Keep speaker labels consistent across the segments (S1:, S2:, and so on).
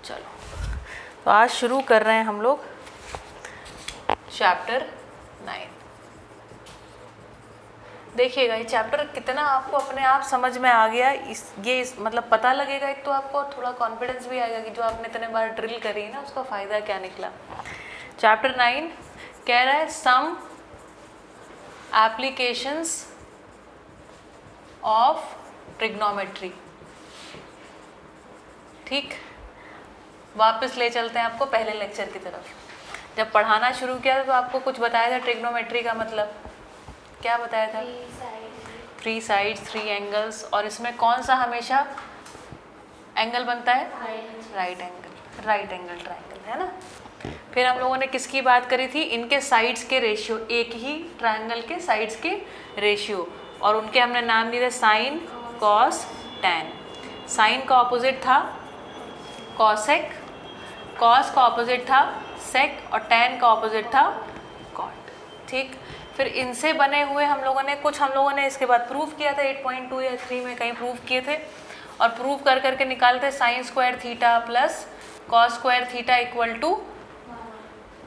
S1: चलो तो आज शुरू कर रहे हैं हम लोग चैप्टर 9। देखिएगा ये चैप्टर कितना आपको अपने आप समझ में आ गया, मतलब पता लगेगा। एक तो आपको थोड़ा कॉन्फिडेंस भी आएगा कि जो आपने इतने बार ड्रिल करी है ना उसका फ़ायदा क्या निकला। चैप्टर 9 कह रहा है सम एप्लीकेशंस ऑफ ट्रिग्नोमेट्री। ठीक, वापस ले चलते हैं आपको पहले लेक्चर की तरफ। जब पढ़ाना शुरू किया तो आपको कुछ बताया था ट्रिग्नोमेट्री का मतलब क्या बताया था? 3 साइड्स 3 एंगल्स। और इसमें कौन सा हमेशा एंगल बनता है? राइट एंगल ट्रायंगल, है ना। फिर हम लोगों ने किसकी बात करी थी? इनके साइड्स के रेशियो, एक ही ट्रायंगल के साइड्स के रेशियो, और उनके हमने नाम दिए थे साइन, कॉस, टैन। साइन का ऑपोजिट था कॉसेक, कॉस का ऑपोजिट था सेक, और टैन का ऑपोजिट था कॉट। ठीक, फिर इनसे बने हुए हम लोगों ने इसके बाद प्रूफ किया था 8.2 या 3 में कहीं प्रूफ किए थे, और प्रूफ कर करके निकालते sine square theta plus cos square theta equal to,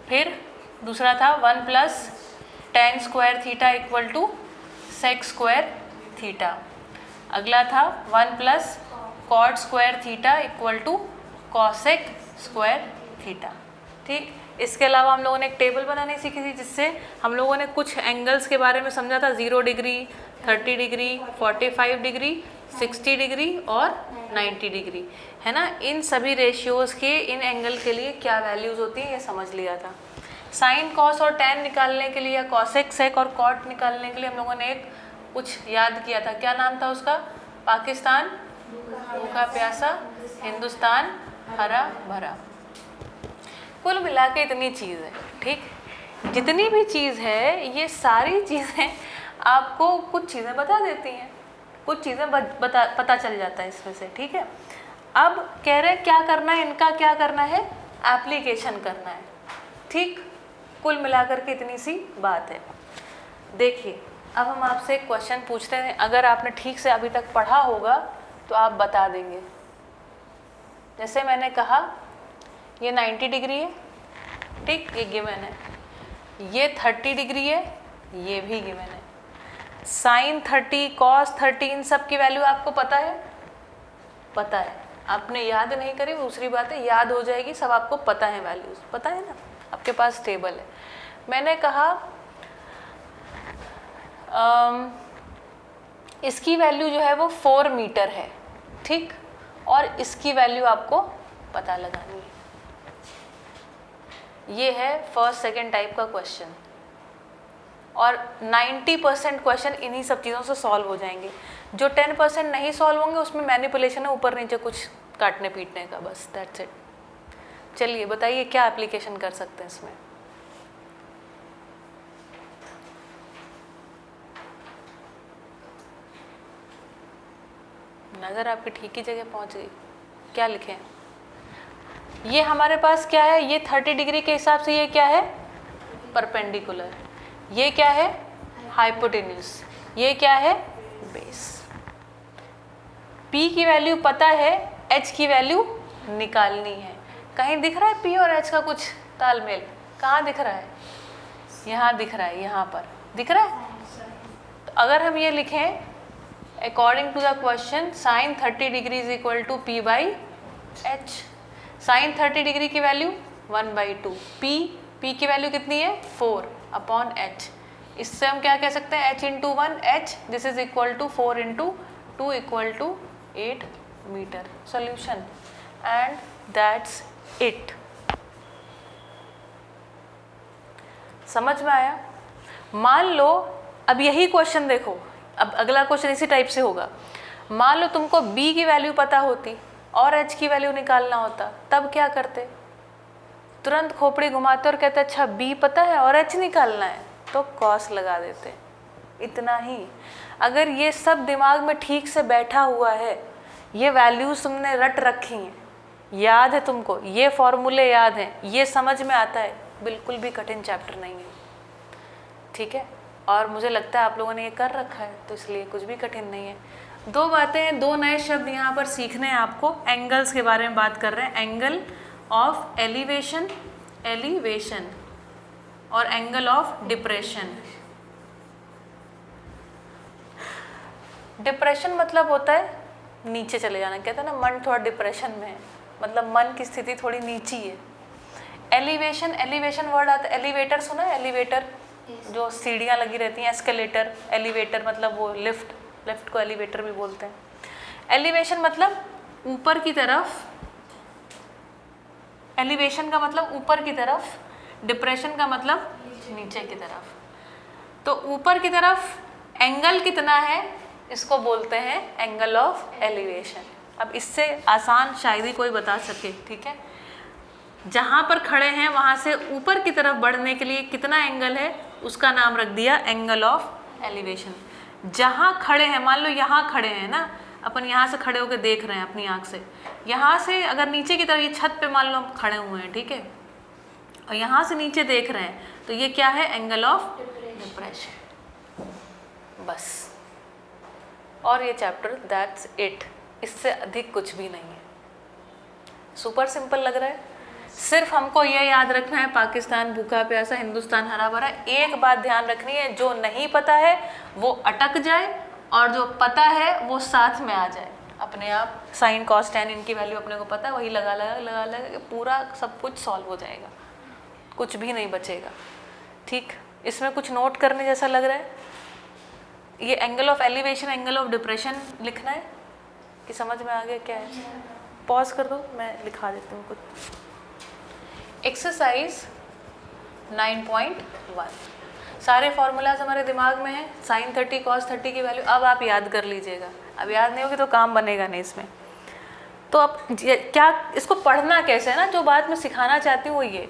S1: फिर दूसरा था 1 plus tan square theta equal to sec square theta. अगला था 1 plus cot square theta equal to cosec square theta. ठीक, इसके अलावा हम लोगों ने एक टेबल बनानी सीखी थी जिससे हम लोगों ने कुछ एंगल्स के बारे में समझा था। 0 डिग्री, 30 डिग्री, 45 डिग्री, 60 डिग्री और 90 डिग्री, है ना। इन सभी रेशियोज़ के इन एंगल के लिए क्या वैल्यूज़ होती हैं ये समझ लिया था। साइन, कॉस और टैन निकालने के लिए, या कॉसेक, सेक और कॉट निकालने के लिए हम लोगों ने एक कुछ याद किया था। क्या नाम था उसका? पाकिस्तान भूखा प्यासा, हिंदुस्तान हरा भरा। कुल मिला के इतनी चीज़ है। ठीक, जितनी भी चीज़ है ये सारी चीज़ें आपको कुछ चीज़ें बता देती हैं, कुछ चीज़ें पता चल जाता है इसमें से। ठीक है, अब कह रहे हैं क्या करना है, इनका क्या करना है? एप्लीकेशन करना है। ठीक, कुल मिलाकर के इतनी सी बात है। देखिए अब हम आपसे एक क्वेश्चन पूछते हैं, अगर आपने ठीक से अभी तक पढ़ा होगा तो आप बता देंगे। जैसे मैंने कहा ये 90 डिग्री है, ठीक, ये गिवन है। ये 30 डिग्री है, ये भी गिवन है। साइन 30, कॉस 30, इन सब की वैल्यू आपको पता है? पता है। आपने याद नहीं करी दूसरी बात है, याद हो जाएगी, सब आपको पता है, वैल्यूज पता है ना, आपके पास टेबल है। मैंने कहा इसकी वैल्यू जो है वो 4 मीटर है। ठीक, और इसकी वैल्यू आपको पता लगानी है। ये है फर्स्ट सेकंड टाइप का क्वेश्चन, और 90% क्वेश्चन इन्हीं सब चीज़ों से सॉल्व हो जाएंगे। जो 10% नहीं सॉल्व होंगे उसमें मैनिपुलेशन है, ऊपर नीचे कुछ काटने पीटने का, बस दैट्स इट। चलिए बताइए क्या एप्लीकेशन कर सकते हैं इसमें। नज़र आपकी ठीक ही जगह पहुंच गई। क्या लिखें? ये हमारे पास क्या है? ये 30 डिग्री के हिसाब से ये क्या है? परपेंडिकुलर। ये क्या है? हाइपोटेन्यूज। ये क्या है? बेस। P की वैल्यू पता है, H की वैल्यू निकालनी है। कहीं दिख रहा है P और H का कुछ तालमेल? कहाँ दिख रहा है? यहाँ दिख रहा है, यहाँ पर दिख रहा है। तो अगर हम ये लिखें according to the question sine 30 degree is equal to P by H। Sine 30 degree की वैल्यू 1/2, P की वैल्यू कितनी है? 4 अपॉन H। इससे हम क्या कह सकते हैं? H into 1 H, this is equal to 4 into 2 equal to 8 metre. Solution, and that's it. समझ में आया? मान लो अब यही क्वेश्चन देखो, अब अगला क्वेश्चन इसी टाइप से होगा। मान लो तुमको B की वैल्यू पता होती और H की वैल्यू निकालना होता, तब क्या करते? तुरंत खोपड़ी घुमाते और कहते अच्छा B पता है और H निकालना है, तो कॉस लगा देते। इतना ही। अगर ये सब दिमाग में ठीक से बैठा हुआ है, ये वैल्यूज तुमने रट रखी हैं, याद है तुमको, ये फॉर्मूले याद हैं, ये समझ में आता है, बिल्कुल भी कठिन चैप्टर नहीं है। ठीक है, और मुझे लगता है आप लोगों ने ये कर रखा है तो इसलिए कुछ भी कठिन नहीं है। दो बातें हैं, दो नए शब्द यहाँ पर सीखने हैं आपको। एंगल्स के बारे में बात कर रहे हैं, एंगल ऑफ एलिवेशन, एलिवेशन, और एंगल ऑफ डिप्रेशन। डिप्रेशन मतलब होता है नीचे चले जाना, कहते हैं ना मन थोड़ा डिप्रेशन में है, मतलब मन की स्थिति थोड़ी नीची है। एलिवेशन, एलिवेशन वर्ड आता है, एलिवेटर सुना है? एलिवेटर जो सीढ़ियाँ लगी रहती हैं, एस्केलेटर, एलिवेटर मतलब वो लिफ्ट, लिफ्ट को एलिवेटर भी बोलते हैं। एलिवेशन मतलब ऊपर की तरफ, एलिवेशन का मतलब ऊपर की तरफ, डिप्रेशन का मतलब नीचे की तरफ। तो ऊपर की तरफ एंगल कितना है, इसको बोलते हैं एंगल ऑफ एलिवेशन। अब इससे आसान शायद ही कोई बता सके, ठीक है। जहाँ पर खड़े हैं वहाँ से ऊपर की तरफ बढ़ने के लिए कितना एंगल है, उसका नाम रख दिया एंगल ऑफ एलिवेशन। जहाँ खड़े हैं, मान लो यहाँ खड़े हैं ना, अपन यहाँ से खड़े होकर देख रहे हैं अपनी आँख से, यहाँ से अगर नीचे की तरफ, ये छत पे मान लो हम खड़े हुए हैं, ठीक है, और यहाँ से नीचे देख रहे हैं, तो ये क्या है, एंगल ऑफ डिप्रेशन। बस, और ये चैप्टर दैट्स इट, इससे अधिक कुछ भी नहीं है। सुपर सिंपल लग रहा है। सिर्फ हमको ये याद रखना है, पाकिस्तान भूखा प्यासा, हिंदुस्तान हरा भरा। एक बात ध्यान रखनी है, जो नहीं पता है वो अटक जाए, और जो पता है वो साथ में आ जाए अपने आप। साइन कॉस टेन इनकी वैल्यू अपने को पता है, वही लगा लगा पूरा सब कुछ सॉल्व हो जाएगा, कुछ भी नहीं बचेगा, ठीक। इसमें कुछ नोट करने जैसा लग रहा है? ये angle of elevation, angle of depression लिखना है कि समझ में आ गया क्या है? पॉज कर दो, मैं लिखा देती हूँ कुछ। एक्सरसाइज 9.1, सारे फॉर्मूलाज हमारे दिमाग में हैं, साइन 30 कॉस 30 की वैल्यू अब आप याद कर लीजिएगा। अब याद नहीं होगी तो काम बनेगा नहीं इसमें। तो अब क्या, इसको पढ़ना कैसे है ना, जो बात मैं सिखाना चाहती हूँ वो ये,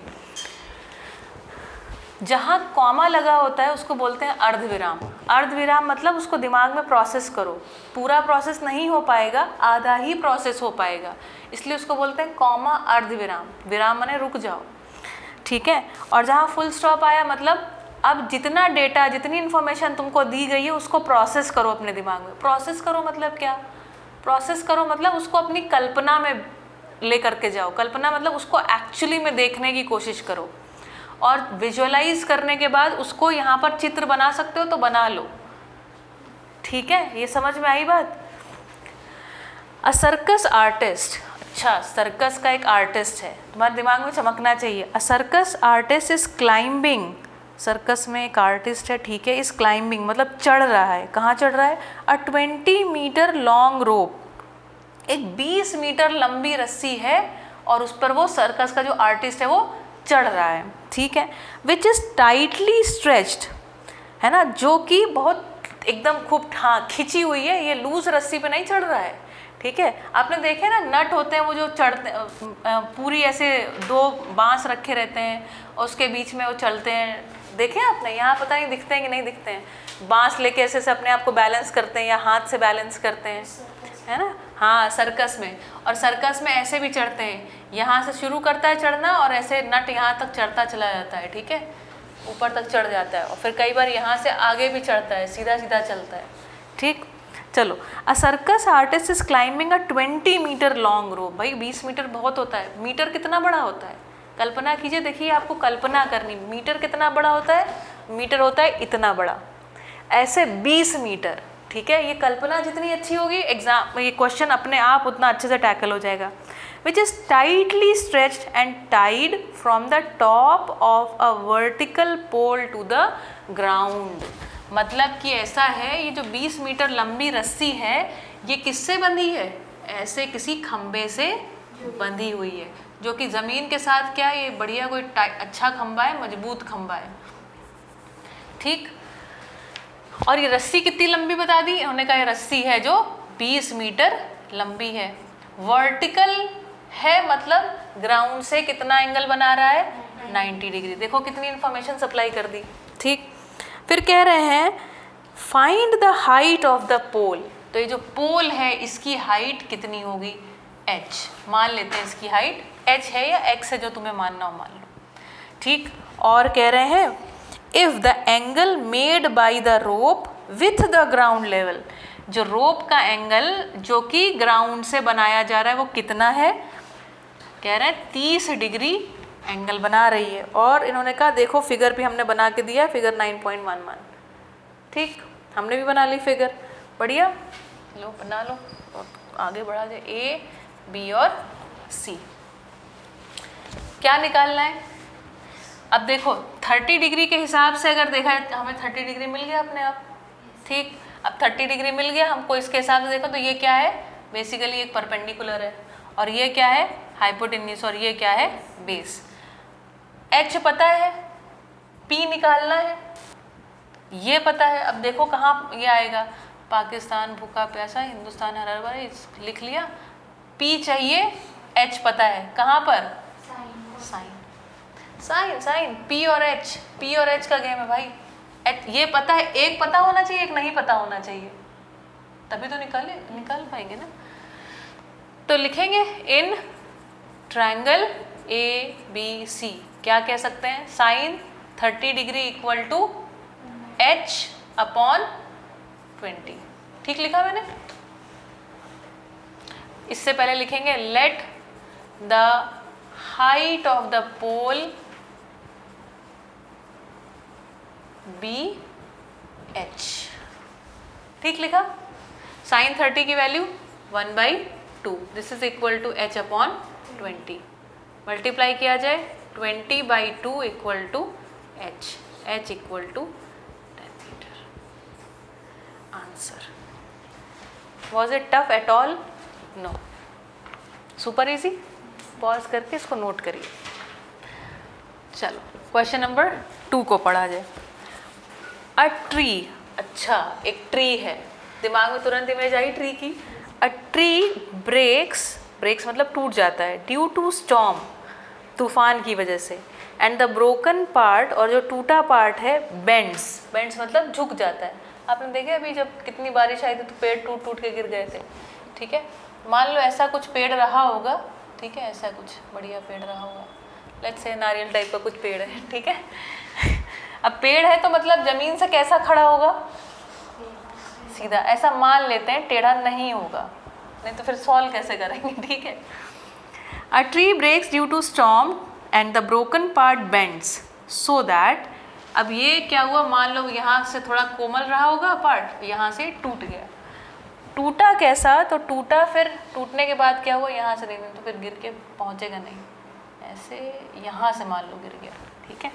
S1: जहाँ कॉमा लगा होता है उसको बोलते हैं अर्धविराम। अर्धविराम मतलब उसको दिमाग में प्रोसेस करो, पूरा प्रोसेस नहीं हो पाएगा, आधा ही प्रोसेस हो पाएगा, इसलिए उसको बोलते हैं कॉमा अर्धविराम। विराम माने रुक जाओ, ठीक है। और जहाँ फुल स्टॉप आया मतलब अब जितना डेटा, जितनी इन्फॉर्मेशन तुमको दी गई है उसको प्रोसेस करो अपने दिमाग में। प्रोसेस करो मतलब क्या? प्रोसेस करो मतलब उसको अपनी कल्पना में ले करके जाओ। कल्पना मतलब उसको एक्चुअली में देखने की कोशिश करो, और विजुअलाइज करने के बाद उसको यहाँ पर चित्र बना सकते हो तो बना लो, ठीक है। ये समझ में आई बात? अ सर्कस आर्टिस्ट, अच्छा सर्कस का एक आर्टिस्ट है, तुम्हारे दिमाग में चमकना चाहिए। अ circus artist is climbing, circus में एक आर्टिस्ट है, ठीक है, इज क्लाइंबिंग मतलब चढ़ रहा है। कहाँ चढ़ रहा है? अ 20 मीटर लॉन्ग रोप, एक 20 मीटर लंबी रस्सी है और उस पर वो सर्कस का जो आर्टिस्ट है वो चढ़ रहा है, ठीक है। विच इज़ टाइटली स्ट्रेच्ड, है ना, जो कि बहुत एकदम खूब खिंची हुई है, ये लूज रस्सी पे नहीं चढ़ रहा है, ठीक है। आपने देखे ना नट होते हैं वो जो चढ़ते, पूरी ऐसे दो बांस रखे रहते हैं और उसके बीच में वो चलते हैं, देखे आपने? यहाँ पता नहीं दिखते हैं कि नहीं दिखते हैं, बांस लेके ऐसे से अपने आप को बैलेंस करते हैं या हाथ से बैलेंस करते हैं, है ना। हाँ, सर्कस में, और सर्कस में ऐसे भी चढ़ते हैं, यहाँ से शुरू करता है चढ़ना और ऐसे नट यहाँ तक चढ़ता चला जाता है, ठीक है, ऊपर तक चढ़ जाता है, और फिर कई बार यहाँ से आगे भी चढ़ता है, सीधा सीधा चलता है, ठीक। चलो, a circus artist is climbing a 20 metre long rope. भाई 20 मीटर बहुत होता है, मीटर कितना बड़ा होता है? कल्पना कीजिए, देखिए आपको कल्पना करनी, मीटर कितना बड़ा होता है? मीटर होता है इतना बड़ा, ऐसे 20 मीटर, ठीक है। ये कल्पना जितनी अच्छी होगी, एग्जाम ये क्वेश्चन अपने आप उतना अच्छे से टैकल हो जाएगा। Which is tightly stretched and tied from the top of a vertical pole to the ground, मतलब कि ऐसा है, ये जो 20 मीटर लंबी रस्सी है ये किससे बंधी है? ऐसे किसी खंबे से बंधी हुई है, जो कि ज़मीन के साथ क्या है, ये बढ़िया कोई अच्छा खंबा है, मजबूत खंबा है, ठीक। और ये रस्सी कितनी लंबी बता दी उन्होंने कहा, ये रस्सी है जो 20 मीटर लंबी है। वर्टिकल है मतलब ग्राउंड से कितना एंगल बना रहा है? 90 डिग्री। देखो कितनी इंफॉर्मेशन सप्लाई कर दी, ठीक। फिर कह रहे हैं find the height of the pole, तो ये जो पोल है इसकी हाइट कितनी होगी? h, मान लेते हैं इसकी हाइट h है या x है, जो तुम्हें मानना हो मान लो, ठीक। और कह रहे हैं if the angle made by the rope with the ground level, जो रोप का एंगल जो कि ग्राउंड से बनाया जा रहा है वो कितना है, कह रहे हैं 30 डिग्री एंगल बना रही है। और इन्होंने कहा देखो फिगर भी हमने बना के दिया, फिगर 9.11। ठीक, हमने भी बना ली फिगर, बढ़िया, लो बना लो और आगे बढ़ा दे। ए, बी और सी क्या निकालना है? अब देखो 30 डिग्री के हिसाब से अगर देखा है हमें 30 डिग्री मिल गया अपने आप। ठीक, अब 30 डिग्री मिल गया हमको, इसके हिसाब से देखो तो ये क्या है, बेसिकली एक परपेंडिकुलर है, और ये क्या है हाइपोटेन्यूस, और ये क्या है बेस। एच पता है, पी निकालना है, ये पता है। अब देखो कहाँ ये आएगा, पाकिस्तान भूखा प्यासा, हिंदुस्तान हरा भरा, लिख लिया। पी चाहिए, एच पता है, कहाँ पर साइन, साइन साइन, पी और एच, पी और एच का गेम है भाई। एच ये पता है, एक पता होना चाहिए एक नहीं पता होना चाहिए, तभी तो निकाल पाएंगे ना। तो लिखेंगे in triangle A B C क्या कह सकते हैं, sine 30 degree equal to H upon 20। ठीक लिखा मैंने। इससे पहले लिखेंगे let the height of the pole be H. ठीक लिखा। साइन 30 की value 1/2, this is equal to H upon 20। Multiply किया जाए 20/2 equal to H, H equal to 10 metre. Answer. Was it tough at all? No, super easy. Pause करके इसको note करिए। चलो question number 2 को पढ़ा जाए। अ ट्री, अच्छा एक ट्री है, दिमाग में तुरंत इमेज आई ट्री की। अ ट्री ब्रेक्स, ब्रेक्स मतलब टूट जाता है, ड्यू टू स्टॉर्म, तूफान की वजह से। एंड द ब्रोकन पार्ट, और जो टूटा पार्ट है बेंड्स, बेंड्स मतलब झुक जाता है। आपने देखे अभी जब कितनी बारिश आई थी तो पेड़ टूट टूट के गिर गए थे। ठीक है, मान लो ऐसा कुछ पेड़ रहा होगा, ठीक है, ऐसा कुछ बढ़िया पेड़ रहा होगा, लेट्स से नारियल टाइप का कुछ पेड़ है, ठीक है। अब पेड़ है तो मतलब जमीन से कैसा खड़ा होगा, सीधा, ऐसा मान लेते हैं, टेढ़ा नहीं होगा, नहीं तो फिर सॉल्व कैसे करेंगे, ठीक है। A tree breaks due to storm and the broken part bends so that, अब ये क्या हुआ, मान लो यहाँ से थोड़ा कोमल रहा होगा पार्ट, यहाँ से टूट गया। टूटा कैसा, तो टूटा फिर टूटने के बाद क्या हुआ, यहाँ से नहीं तो फिर गिर के पहुँचेगा नहीं, ऐसे यहाँ से मान लो गिर गया, ठीक है।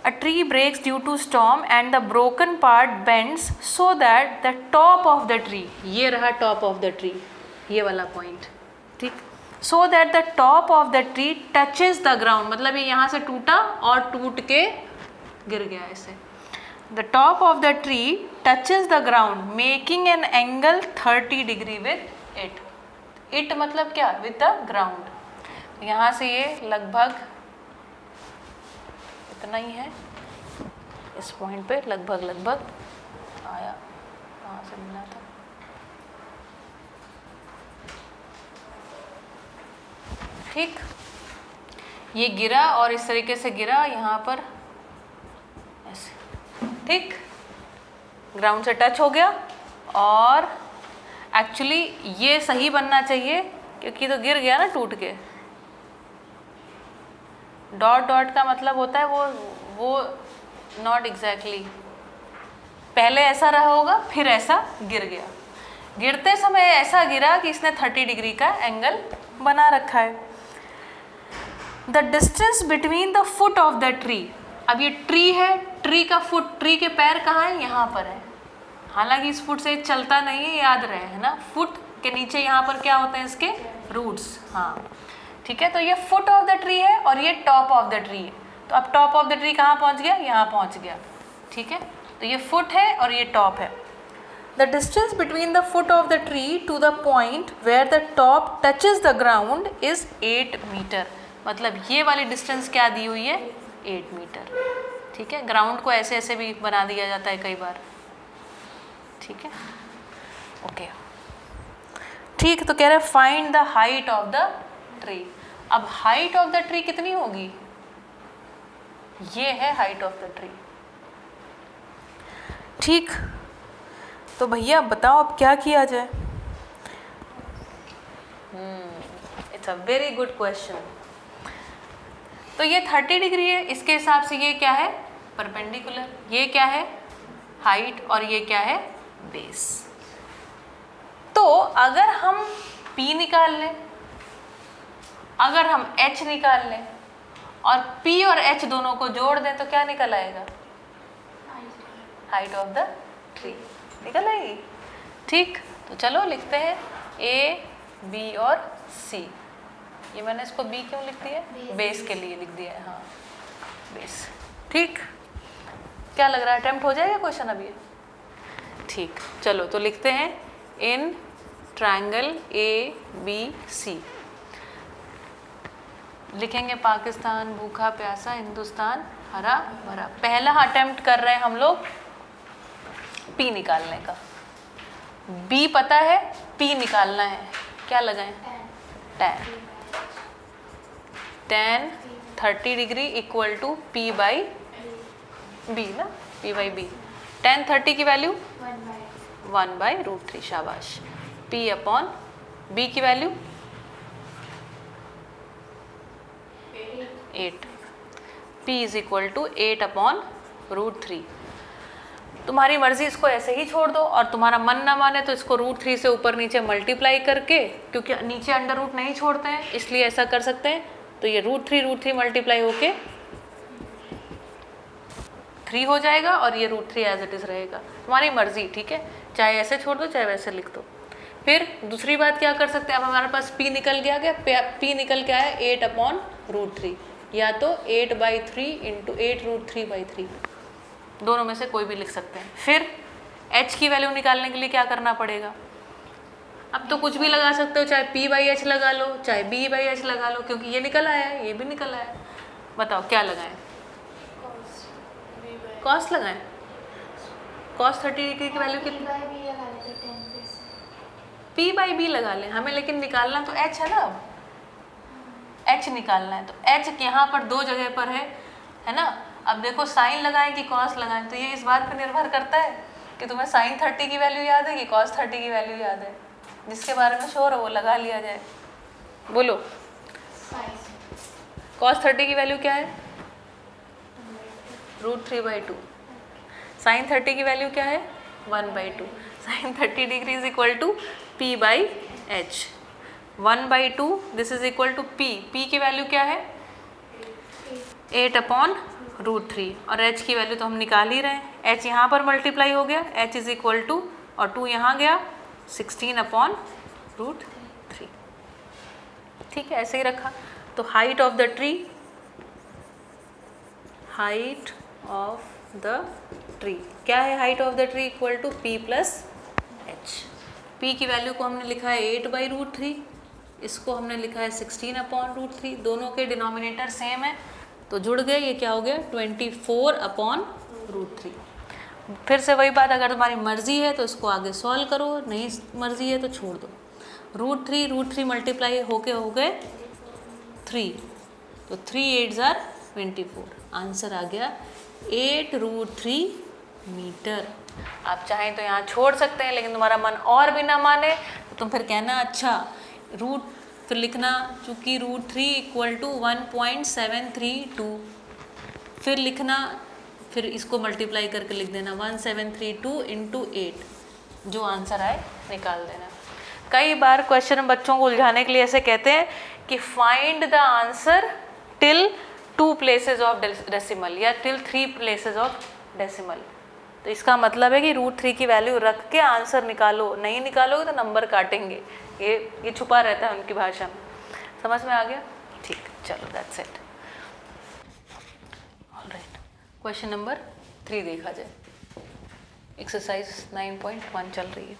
S1: A tree breaks due to storm and the broken part bends so that the top of the tree, ये रहा top of the tree, ये वाला point, ठीक, so that the top of the tree touches the ground, मतलब ये यहाँ से टूटा और टूट के गिर गया ऐसे। The top of the tree touches the ground making an angle 30 degree with it. It मतलब क्या, with the ground. यहाँ से ये लगभग इतना ही है, इस पॉइंट पे लगभग आया, कहाँ से मिला था, ठीक। ये गिरा और इस तरीके से गिरा यहाँ पर ऐसे, ठीक, ग्राउंड से टच हो गया। और एक्चुअली ये सही बनना चाहिए क्योंकि तो गिर गया ना टूट के। डॉट डॉट का मतलब होता है वो नॉट एग्जैक्टली, पहले ऐसा रहा होगा फिर ऐसा गिर गया, गिरते समय ऐसा गिरा कि इसने 30 डिग्री का एंगल बना रखा है। The distance between the foot of the tree, अब ये ट्री है, ट्री का फुट, ट्री के पैर कहाँ है, यहाँ पर है, हालांकि इस फुट से चलता नहीं है, याद रहे, है ना, फुट के नीचे यहाँ पर क्या होते हैं इसके रूट्स, हाँ, ठीक है। तो ये फुट ऑफ द ट्री है और ये टॉप ऑफ द ट्री है, तो अब टॉप ऑफ द ट्री कहाँ पहुँच गया, यहाँ पहुँच गया, ठीक है। तो ये फुट है और ये टॉप है। The distance between the foot of the tree to the point where the top touches the ground is 8 metre, मतलब ये वाली डिस्टेंस क्या दी हुई है, 8 मीटर, ठीक है। ग्राउंड को ऐसे ऐसे भी बना दिया जाता है कई बार, ठीक है, ओके, ठीक। तो कह रहे हैं find the height of the tree. अब हाइट ऑफ द ट्री कितनी होगी, ये है हाइट ऑफ द ट्री, ठीक। तो भैया बताओ अब क्या किया जाए? It's a very good question. तो ये 30 डिग्री है, इसके हिसाब से ये क्या है? परपेंडिकुलर। ये क्या है? हाइट, और ये क्या है? बेस। तो अगर हम P निकाल लें, अगर हम H निकाल लें और P और H दोनों को जोड़ दें तो क्या निकल आएगा? हाइट ऑफ द ट्री निकल आएगी। ठीक, तो चलो लिखते हैं A, B और C। ये मैंने इसको B क्यों लिख दिया? बेस के लिए लिख दिया है। हाँ, बेस। ठीक, क्या लग रहा है, अटेम्प्ट हो जाएगा क्वेश्चन अभी? ठीक, चलो तो लिखते हैं इन ट्रायंगल ABC। लिखेंगे पाकिस्तान भूखा प्यासा, हिंदुस्तान हरा भरा। पहला अटेम्प्ट कर रहे हैं हम लोग P निकालने का। B पता है, P निकालना है। क्या लगाएं? tan 30 degree equal to P by B ना, P बाई B। tan 30 की वैल्यू 1/√3। शाबाश। P अपॉन B की value 8। P is equal to 8/√3। तुम्हारी मर्जी, इसको ऐसे ही छोड़ दो, और तुम्हारा मन ना माने तो इसको √3 से ऊपर नीचे मल्टीप्लाई करके, क्योंकि नीचे अंडर रूट नहीं छोड़ते हैं इसलिए ऐसा कर सकते हैं। तो ये √3 मल्टीप्लाई होके 3 हो जाएगा, और ये √3 एज इट इज रहेगा। तुम्हारी मर्जी, ठीक है, चाहे ऐसे छोड़ दो चाहे वैसे लिख दो। फिर दूसरी बात क्या कर सकते हैं, अब हमारे पास P निकल गया। P निकल के आया 8/√3, या तो 8/3 इंटू 8√3/3, दोनों में से कोई भी लिख सकते हैं। फिर H की वैल्यू निकालने के लिए क्या करना पड़ेगा? अब तो कुछ भी लगा सकते हो, चाहे P/H लगा लो, चाहे B/H लगा लो, क्योंकि ये निकल आया है, ये भी निकल आया है। बताओ क्या लगाएं? कॉस लगाएं। cos 30 डिग्री की वैल्यू कितनी? P/B लगा लें हमें, लेकिन निकालना तो H है ना। अब H निकालना है, तो H यहाँ पर दो जगह पर है ना। अब देखो साइन लगाएं कि कॉस लगाएं, तो ये इस बात पर निर्भर करता है कि तुम्हें साइन 30 की वैल्यू याद है कि कॉस 30 की वैल्यू याद है। जिसके बारे में श्योर हो वो लगा लिया जाए। बोलो, कॉस 30 की वैल्यू क्या है? √3/2। साइन 30 की वैल्यू क्या है? 1/2। Sine 30 degree is equal to P/H। 1/2 this is equal to P। P की वैल्यू क्या है? 8/√3, और H की वैल्यू तो हम निकाल ही रहे हैं। H यहाँ पर मल्टीप्लाई हो गया, H इज इक्वल टू, और 2 यहाँ गया, 16/√3। ठीक है, ऐसे ही रखा। तो height of the tree, height of the tree क्या है? Height of the tree equal to P + H। P की वैल्यू को हमने लिखा है 8/√3, इसको हमने लिखा है 16/√3। दोनों के डिनोमिनेटर सेम है तो जुड़ गए, ये क्या हो गया? 24/√3। फिर से वही बात, अगर तुम्हारी मर्जी है तो इसको आगे सॉल्व करो, नहीं मर्जी है तो छोड़ दो। √3 मल्टीप्लाई होके हो गए 3, तो 3 8s are 24। आंसर आ गया 8√3 मीटर। आप चाहें तो यहाँ छोड़ सकते हैं, लेकिन तुम्हारा मन और भी ना माने तो तुम फिर कहना अच्छा फिर लिखना, चूँकि √3 इक्वल टू 1.732, फिर लिखना, फिर इसको मल्टीप्लाई करके लिख देना 1732 इंटू 8, जो आंसर आए निकाल देना। कई बार क्वेश्चन बच्चों को उलझाने के लिए ऐसे कहते हैं कि find the answer till 2 places of decimal या टिल 3 प्लेसेस ऑफ डेसिमल। तो इसका मतलब है कि √3 की वैल्यू रख के आंसर निकालो, नहीं निकालोगे तो नंबर काटेंगे। ये छुपा रहता है उनकी भाषा में। समझ में आ गया? ठीक, चलो that's it. Alright, question number 3 देखा जाए। एक्सरसाइज 9.1 चल रही है।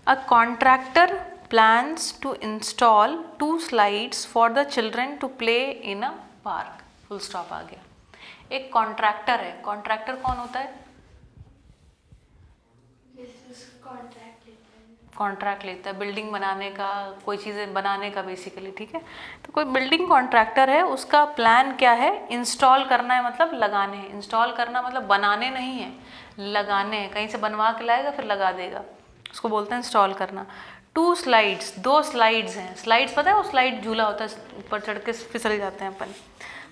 S1: A contractor plans to install 2 slides for the children to play in a park। Full stop आ गया। एक कॉन्ट्रैक्टर है। कॉन्ट्रैक्टर कौन होता है? कॉन्ट्रैक्ट लेता है बिल्डिंग बनाने का, कोई चीज़ें बनाने का बेसिकली, ठीक है। तो कोई बिल्डिंग कॉन्ट्रैक्टर है, उसका प्लान क्या है, इंस्टॉल करना है मतलब लगाने हैं, इंस्टॉल करना मतलब बनाने नहीं है, लगाने हैं, कहीं से बनवा के लाएगा फिर लगा देगा, उसको बोलते हैं इंस्टॉल करना। 2 स्लाइड्स, 2 स्लाइड्स हैं, स्लाइड्स पता है वो स्लाइड झूला होता है, ऊपर चढ़ के फिसल जाते हैं अपन,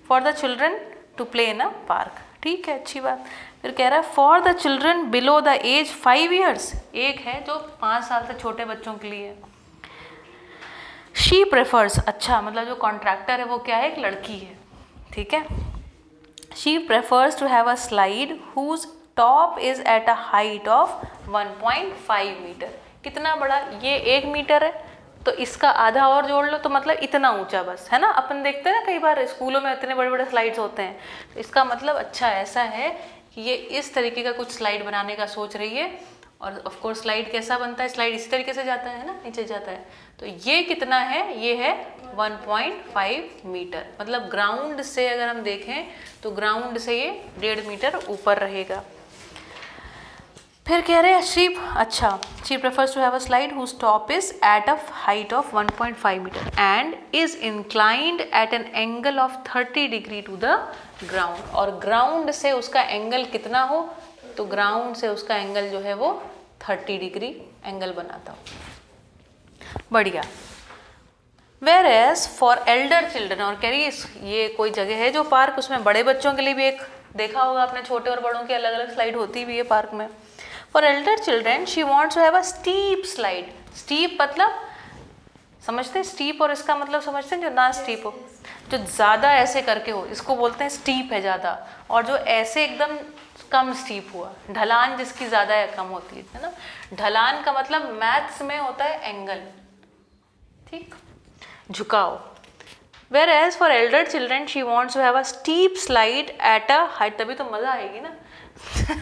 S1: for the children to play in a park, ठीक है, अच्छी बात। फिर कह रहा है for the children below the age 5 years, एक है जो 5 साल से छोटे बच्चों के लिए। शी प्रेफर्स, अच्छा मतलब जो कॉन्ट्रैक्टर है वो क्या है, एक लड़की है, ठीक है। She prefers to have a slide whose top is at a height of 1.5 metre. कितना बड़ा, ये 1 मीटर है तो इसका आधा और जोड़ लो तो मतलब इतना ऊंचा बस, है ना। अपन देखते हैं ना कई बार स्कूलों में इतने बड़े बड़े स्लाइड्स होते हैं, तो इसका मतलब अच्छा ऐसा है कि ये इस तरीके का कुछ स्लाइड बनाने का सोच रही है। और ऑफ कोर्स स्लाइड कैसा बनता है, स्लाइड इस तरीके से जाता है ना, नीचे जाता है। तो ये कितना है, ये है 1.5 मीटर, मतलब ग्राउंड से अगर हम देखें तो ग्राउंड से ये 1.5 मीटर ऊपर रहेगा। फिर कह रहे हैं she prefers to have a slide whose top is at a height of 1.5 metre and is inclined at an angle of 30 degree to the ground. और ग्राउंड से उसका एंगल कितना हो, तो ग्राउंड से उसका एंगल जो है वो 30 डिग्री एंगल बनाता हो। बढ़िया। Whereas for elder children, और कह रही है ये कोई जगह है जो पार्क, उसमें बड़े बच्चों के लिए भी एक देखा होगा आपने, छोटे और बड़ों की अलग अलग स्लाइड होती भी है पार्क में। For elder children she wants to have a steep slide. Steep मतलब समझते हैं, स्टीप और इसका मतलब समझते हैं, जो ना स्टीप हो, जो ज़्यादा ऐसे करके हो, इसको बोलते हैं स्टीप है ज़्यादा, और जो ऐसे एकदम कम स्टीप हुआ, ढलान जिसकी ज़्यादा या कम होती है ना। ढलान का मतलब मैथ्स में होता है एंगल, ठीक, झुकाव। Whereas for elder children she wants to have a steep slide at a height, तभी तो मज़ा आएगी ना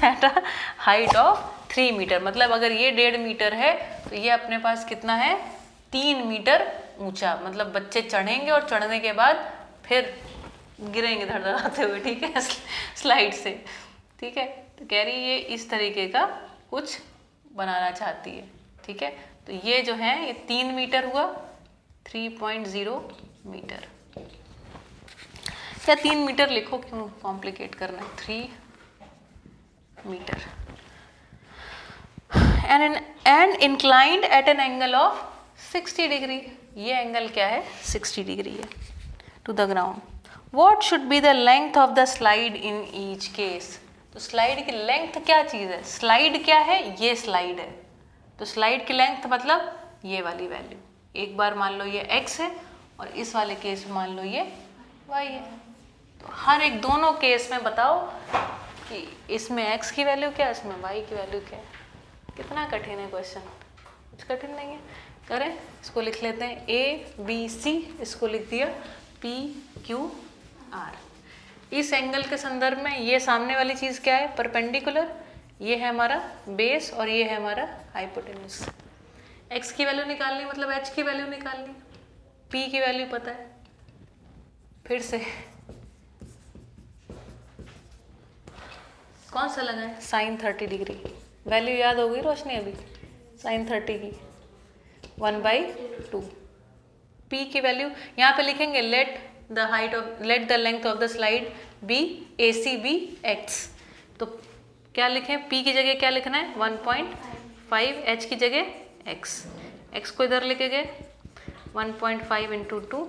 S1: at a height of 3 metre, मतलब अगर ये 1.5 मीटर है तो ये अपने पास कितना है, 3 मीटर ऊंचा, मतलब बच्चे चढ़ेंगे और चढ़ने के बाद फिर गिरेंगे धड़धड़ाते हुए, ठीक है, स्लाइड से, ठीक है। तो कह रही ये इस तरीके का कुछ बनाना चाहती है, ठीक है। तो ये जो है ये 3 मीटर हुआ, 3.0 मीटर, या 3 मीटर लिखो, क्यों कॉम्प्लिकेट करना है, 3 metre and inclined at an angle of 60 degree. ये एंगल क्या है, 60 डिग्री है to the ground. What should be the length of the slide in each case. तो स्लाइड की लेंथ क्या चीज़ है, स्लाइड क्या है, ये स्लाइड है, तो स्लाइड की लेंथ मतलब ये वाली वैल्यू। एक बार मान लो ये x है और इस वाले केस में मान लो ये y है। तो हर एक दोनों केस में बताओ कि इसमें x की वैल्यू क्या है, इसमें y की वैल्यू क्या है। कितना कठिन है क्वेश्चन, कुछ कठिन नहीं है। करें, इसको लिख लेते हैं ABC, इसको लिख दिया PQR। इस एंगल के संदर्भ में ये सामने वाली चीज़ क्या है, परपेंडिकुलर, ये है हमारा बेस और ये है हमारा हाइपोटेन्यूज। x की वैल्यू निकालनी मतलब h की वैल्यू निकालनी, p की वैल्यू पता है। फिर से कौन सा लगाएं, साइन 30 डिग्री, वैल्यू याद हो गई रोशनी अभी, साइन 30 की 1/2। p की वैल्यू यहाँ पे लिखेंगे, let the length of the slide be AC be x। तो क्या लिखें, p की जगह क्या लिखना है 1.5, h की जगह x को इधर लेके गए 1.5 इंटू 2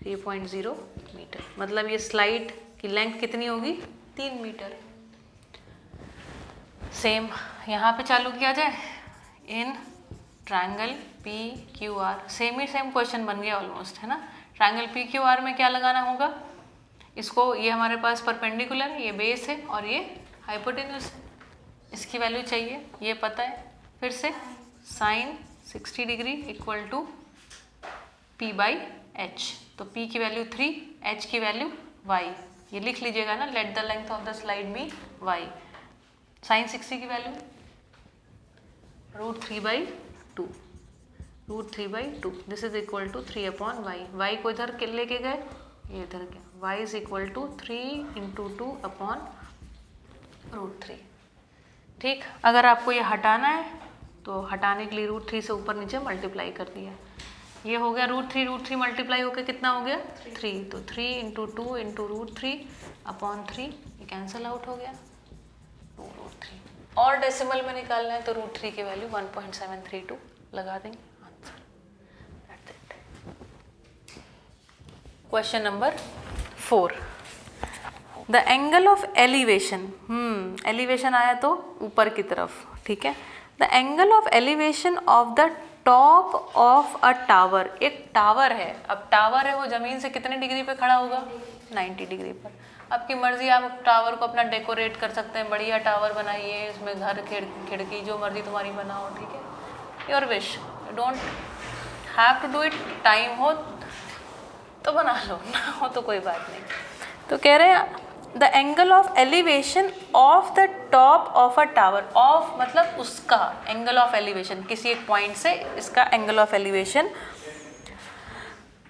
S1: 3.0 मीटर, मतलब ये स्लाइड की लेंथ कितनी होगी, 3 मीटर। सेम यहाँ पे चालू किया जाए, in triangle PQR, same question बन गया ऑलमोस्ट, है ना। ट्रायंगल PQR में क्या लगाना होगा, इसको, ये हमारे पास परपेंडिकुलर, ये बेस है और ये हाइपोटेन्यूज है, इसकी वैल्यू चाहिए, ये पता है। फिर से sign 60 degree equal to P/H, तो P की वैल्यू 3, H की वैल्यू y, ये लिख लीजिएगा ना, let the length of the slide be y। Sine 60 की value √3/2, √3/2, this is equal to 3/y। y को इधर लेके गए, ये इधर गया, y is equal to 3 into 2/√3। ठीक, अगर आपको ये हटाना है तो हटाने के लिए √3 से ऊपर नीचे मल्टीप्लाई कर दिया। ये हो गया √3 मल्टीप्लाई होकर कितना हो गया 3, तो 3 × 2 × √3/3 ये कैंसिल आउट हो गया 2√3। और डेसिमल में निकालना है तो √3 की वैल्यू 1.732 लगा देंगे, answer. That's it. Question number 4, the angle of elevation, elevation आया तो ऊपर की तरफ, ठीक है। The angle of elevation of the top of a tower, एक टावर है, अब टावर है वो ज़मीन से कितने डिग्री पे खड़ा होगा 90 डिग्री पर। आपकी मर्जी, आप टावर को अपना डेकोरेट कर सकते हैं, बढ़िया टावर बनाइए, इसमें घर खिड़की जो मर्जी तुम्हारी बनाओ, ठीक है, your wish, don't have to do it. Time हो तो बना लो, ना हो तो कोई बात नहीं। तो कह रहे हैं the angle of elevation of the top of a tower, of मतलब उसका, एंगल ऑफ एलिवेशन किसी एक पॉइंट से, इसका angle of elevation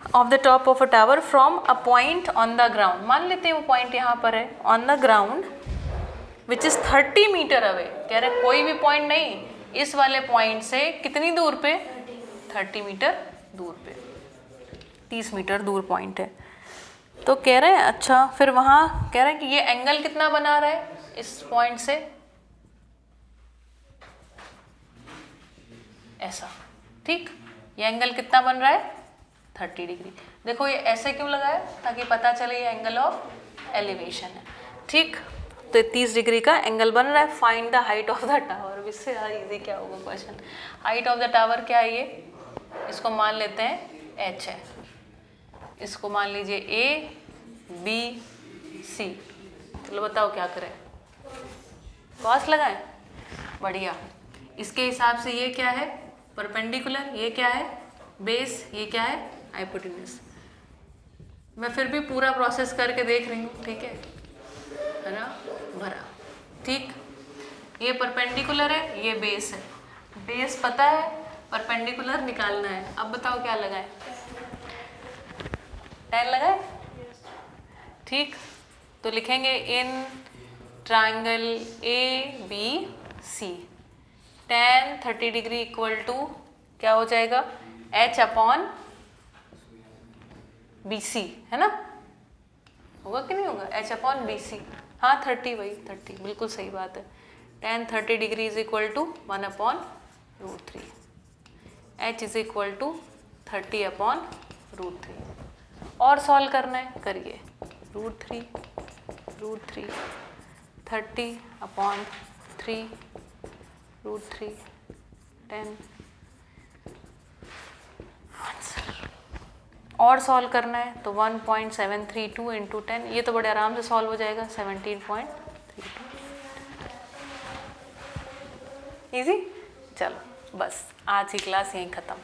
S1: of the top of a tower from a point on the ground, मान लेते हैं वो पॉइंट यहाँ पर है, on the ground which is 30 metre away. कह रहे कोई भी पॉइंट नहीं, इस वाले पॉइंट से कितनी दूर पे 30 मीटर दूर पे, 30 मीटर दूर पॉइंट है। तो कह रहे हैं अच्छा, फिर वहाँ कह रहे हैं कि ये एंगल कितना बना रहा है इस पॉइंट से, ऐसा, ठीक, ये एंगल कितना बन रहा है 30 डिग्री। देखो ये ऐसे क्यों लगा है, ताकि पता चले ये एंगल ऑफ एलिवेशन है, ठीक। तो 30 डिग्री का एंगल बन रहा है। Find the height of the tower, इससे इजी क्या होगा question. Height of the tower क्या है, ये इसको मान लेते हैं h है, इसको मान लीजिए A B C। चलो बताओ क्या करें, कॉस लगाएं, बढ़िया। इसके हिसाब से ये क्या है परपेंडिकुलर, ये क्या है बेस, ये क्या है हाइपोटेन्यूज। मैं फिर भी पूरा प्रोसेस करके देख रही हूँ, ठीक है, हरा भरा, ठीक। ये परपेंडिकुलर है, ये बेस है, बेस पता है, परपेंडिकुलर निकालना है। अब बताओ क्या लगाएं, 10 लगाए, ठीक। तो लिखेंगे in triangle ABC tan 30 degree equal to क्या हो जाएगा H/BC, है ना, होगा कि नहीं होगा H/BC, हाँ 30, वही 30, बिल्कुल सही बात है। tan 30 degree is equal to 1/√3, H is equal to 30/√3। और सॉल्व करना है, करिए, √3 30/3 √3 10, आंसर। और सॉल्व करना है तो 1.732 × 10, ये तो बड़े आराम से सॉल्व हो जाएगा, 17.32, इजी। चलो बस आज की क्लास यहीं ख़त्म।